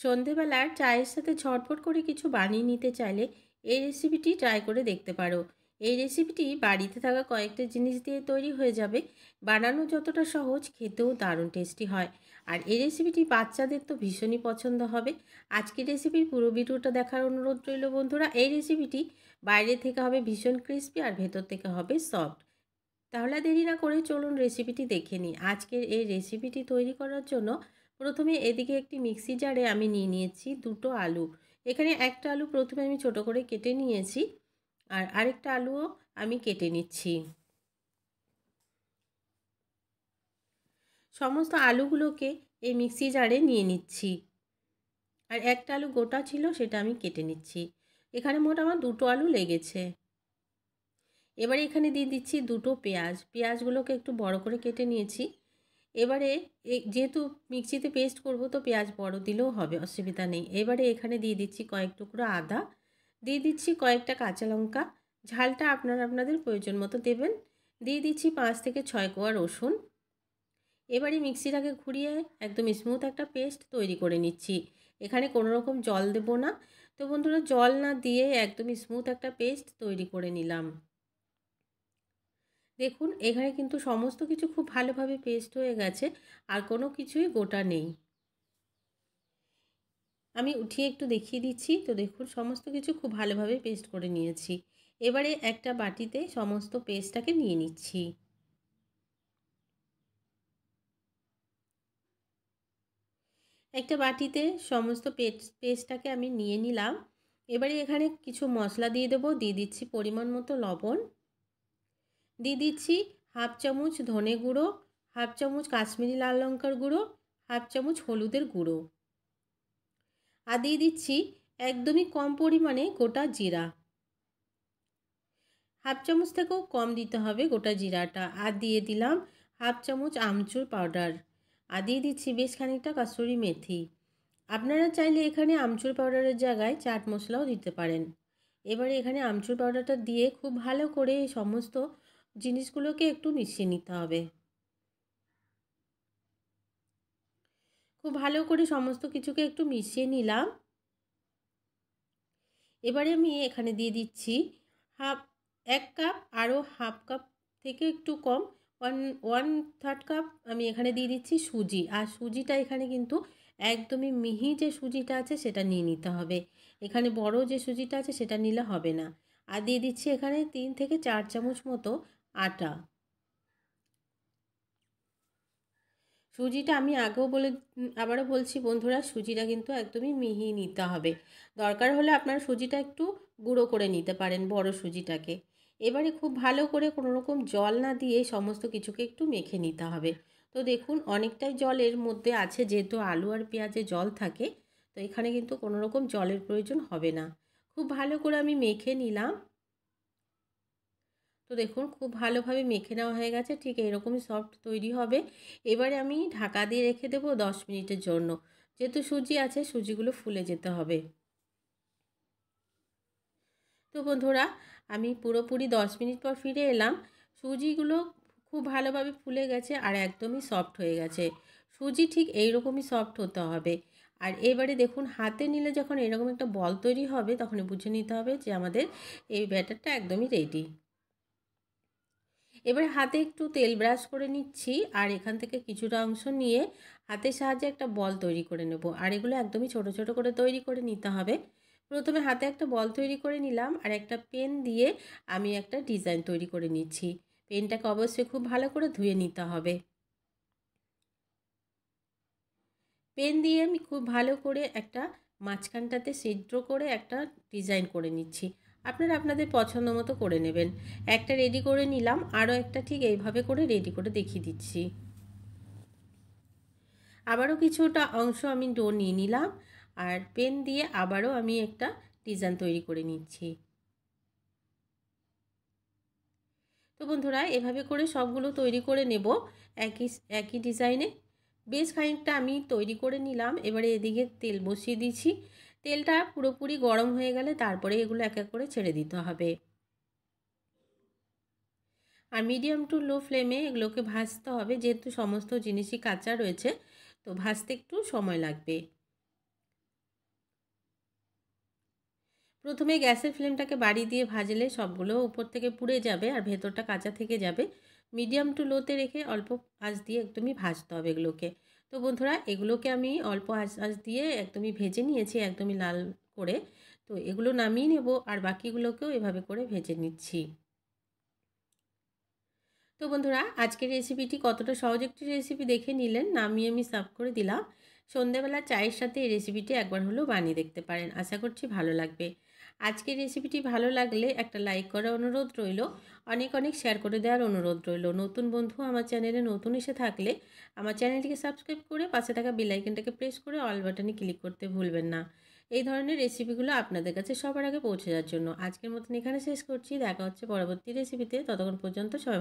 সন্ধেবেলার চায়ের সাথে ঝটপট করে কিছু বানিয়ে নিতে চাইলে এই রেসিপিটি ট্রাই করে দেখতে পারো। এই রেসিপিটি বাড়িতে থাকা কয়েকটা জিনিস দিয়ে তৈরি হয়ে যাবে। বানানো যতটা সহজ, খেতেও দারুণ টেস্টি হয়। আর এই রেসিপিটি বাচ্চাদের তো ভীষণই পছন্দ হবে। আজকের রেসিপির পুরো ভিডিওটা দেখার অনুরোধ রইল বন্ধুরা। এই রেসিপিটি বাইরে থেকে হবে ভীষণ ক্রিস্পি আর ভেতর থেকে হবে সফট। তাহলে দেরি না করে চলুন রেসিপিটি দেখে নিই। আজকের এই রেসিপিটি তৈরি করার জন্য প্রথমে এদিকে একটি মিক্সি জারে আমি নিয়ে নিয়েছি দুটো আলু। এখানে একটা আলু প্রথমে আমি ছোট করে কেটে নিয়েছি, আর আরেকটা আলুও আমি কেটে নিচ্ছি। সমস্ত আলুগুলোকে এই মিক্সি জারে নিয়ে নিচ্ছি, আর একটা আলু গোটা ছিল সেটা আমি কেটে নিচ্ছি। এখানে মোট আমার দুটো আলু লেগেছে। এবারে এখানে দিয়ে দিচ্ছি দুটো পেঁয়াজ। পেঁয়াজগুলোকে একটু বড় করে কেটে নিয়েছি। এবারে যেহেতু মিক্সিতে পেস্ট করব, তো পেঁয়াজ বড় দিলেও হবে, অসুবিধা নেই। এবারে এখানে দিয়ে দিচ্ছি কয়েক টুকরো আদা, দিয়ে দিচ্ছি কয়েকটা কাঁচা লঙ্কা, ঝালটা আপনাদের প্রয়োজন মতো দেবেন। দিয়ে দিচ্ছি 5 থেকে 6 কোয়া রসুন। এবারে মিক্সিটাকে ঘুরিয়ে একদম স্মুথ একটা পেস্ট তৈরি করে নিচ্ছি। এখানে কোনো রকম জল দেব না। তো বন্ধুরা, জল না দিয়ে একদম স্মুথ একটা পেস্ট তৈরি করে নিলাম। দেখুন, এখানে কিন্তু সমস্ত কিছু খুব ভালোভাবে পেস্ট হয়ে গেছে, আর কোনো কিছুই গোটা নেই। আমি উঠিয়ে একটু দেখিয়ে দিচ্ছি। তো দেখুন, সমস্ত কিছু খুব ভালোভাবে পেস্ট করে নিয়েছি। এবারে একটা বাটিতে সমস্ত পেস্টটাকে নিয়ে নিচ্ছি। একটা বাটিতে সমস্ত পেস্টটাকে আমি নিয়ে নিলাম। এবারে এখানে কিছু মশলা দিয়ে দেবো। দিয়ে দিচ্ছি পরিমাণ মতো লবণ, দিয়ে দিচ্ছি হাফ চামচ ধনে গুঁড়ো, হাফ চামচ কাশ্মীরি লাল লঙ্কার গুঁড়ো, হাফ চামচ হলুদের গুঁড়ো, আর দিয়ে দিচ্ছি একদমই কম পরিমাণে গোটা জিরা। হাফ চামচ থেকেও কম দিতে হবে গোটা জিরাটা। আর দিয়ে দিলাম হাফ চামচ আমচুর পাউডার, আর দিয়ে দিচ্ছি বেশ খানিকটা কাসুরি মেথি। আপনারা চাইলে এখানে আমচুর পাউডারের জায়গায় চাট মশলাও দিতে পারেন। এবারে এখানে আমচুর পাউডারটা দিয়ে খুব ভালো করে এই সমস্ত জিনিসগুলোকে একটু মিশিয়ে নিতে হবে। খুব ভালো করে সমস্ত কিছুকে একটু মিশিয়ে নিলাম। এবারে আমি এখানে দিয়ে দিচ্ছি এক কাপ, আরও হাফ কাপ থেকে একটু কম, ওয়ান থার্ড কাপ আমি এখানে দিয়ে দিচ্ছি সুজি। আর সুজিটা এখানে কিন্তু একদমই মিহি যে সুজিটা আছে সেটা নিয়ে নিতে হবে। এখানে বড় যে সুজিটা আছে সেটা নিলে হবে না। আর দিয়ে দিচ্ছি এখানে 3 থেকে 4 চামচ মতো আটা। সুজিটা আমি আগেও আবারও বলছি বন্ধুরা, সুজিটা কিন্তু একদমই মিহি নিতে হবে। দরকার হলে আপনারা সুজিটা একটু গুঁড়ো করে নিতে পারেন, বড় সুজিটাকে। এবারে খুব ভালো করে কোনো রকম জল না দিয়ে সমস্ত কিছুকে একটু মেখে নিতে হবে। তো দেখুন, অনেকটাই জল এর মধ্যে আছে, যেহেতু আলু আর পেঁয়াজে জল থাকে। তো এখানে কিন্তু কোনো রকম জলের প্রয়োজন হবে না। খুব ভালো করে আমি মেখে নিলাম। তো দেখুন, খুব ভালোভাবে মেখে নেওয়া হয়ে গেছে, ঠিক এরকমই সফট তৈরি হবে। এবারে আমি ঢাকা দিয়ে রেখে দেবো 10 মিনিটের জন্য। যেহেতু সুজি আছে, সুজিগুলো ফুলে যেতে হবে। তো বন্ধুরা, আমি পুরোপুরি 10 মিনিট পর ফিরে এলাম। সুজিগুলো খুব ভালোভাবে ফুলে গেছে আর একদমই সফট হয়ে গেছে। সুজি ঠিক এইরকমই সফট হতে হবে। আর এবারে দেখুন, হাতে নিলে যখন এরকম একটা বল তৈরি হবে, তখনই বুঝে নিতে হবে যে আমাদের এই ব্যাটারটা একদমই রেডি। এবার হাতে একটু তেল ব্রাশ করে নিচ্ছি, আর এখান থেকে কিছুটা অংশ নিয়ে হাতের সাহায্যে একটা বল তৈরি করে নেব। আর এগুলো একদমই ছোট ছোট করে তৈরি করে নিতে হবে। প্রথমে হাতে একটা বল তৈরি করে নিলাম, আর একটা পেন দিয়ে আমি একটা ডিজাইন তৈরি করে নিচ্ছি। পেনটাকে অবশ্যই খুব ভালো করে ধুয়ে নিতে হবে। পেন দিয়ে আমি খুব ভালো করে একটা মাঝখানটাতে ছিদ্র করে একটা ডিজাইন করে নিচ্ছি। আপনারা আপনাদের পছন্দ মতো করে নেবেন। একটা রেডি করে নিলাম, আরও একটা ঠিক এইভাবে করে রেডি করে দেখিয়ে দিচ্ছি। আবারও কিছুটা অংশ আমি ডো নিয়ে নিলাম, আর পেন দিয়ে আবারও আমি একটা ডিজাইন তৈরি করে নিচ্ছি। তো বন্ধুরা, এভাবে করে সবগুলো তৈরি করে নেব একই একই ডিজাইনে। বেশ খানিকটা আমি তৈরি করে নিলাম। এবারে এদিকে তেল বসিয়ে দিচ্ছি। তেলটা পুরোপুরি গরম হয়ে গেলে তারপরে এগুলো এক এক করে ছেড়ে দিতে হবে। আর মিডিয়াম টু লো ফ্লেমে এগুলোকে ভাজতে হবে, যেহেতু সমস্ত জিনিসই কাঁচা রয়েছে, তো ভাজতে একটু সময় লাগবে। প্রথমে গ্যাসের ফ্লেমটাকে বাড়িয়ে দিয়ে ভাজলে সবগুলো উপর থেকে পুড়ে যাবে আর ভেতরটা কাঁচা থেকে যাবে। মিডিয়াম টু লোতে রেখে অল্প আঁচ দিয়ে একদমই ভাজতে হবে এগুলোকে। তো বন্ধুরা, এগুলোকে আমি অল্প আঁচ দিয়ে একদমই ভেজে নিয়েছি, একদমই লাল করে। তো এগুলো নামিয়ে নেব আর বাকিগুলোকেও এভাবে করে ভেজে নিচ্ছি। তো বন্ধুরা, আজকের রেসিপিটি কতটা সহজ একটি রেসিপি দেখে নিলেন। নামিয়ে আমি সার্ভ করে দিলাম। সন্ধ্যেবেলা চায়ের সাথে এই রেসিপিটি একবার হলেও বানিয়ে দেখতে পারেন, আশা করছি ভালো লাগবে। আজকের রেসিপিটি ভালো লাগলে একটা লাইক করার অনুরোধ রইল, অনেক অনেক শেয়ার করে দেওয়ার অনুরোধ রইল। নতুন বন্ধু আমার চ্যানেলে নতুন এসে থাকলে আমার চ্যানেলটিকে সাবস্ক্রাইব করে পাশে থাকা বেল আইকনটাকে প্রেস করে অল বাটনে ক্লিক করতে ভুলবেন না, এই ধরনের রেসিপিগুলো আপনাদের কাছে সবার আগে পৌঁছে যাওয়ার জন্য। আজকের মতন এখানে শেষ করছি, দেখা হচ্ছে পরবর্তী রেসিপিতে। ততক্ষণ পর্যন্ত সবাই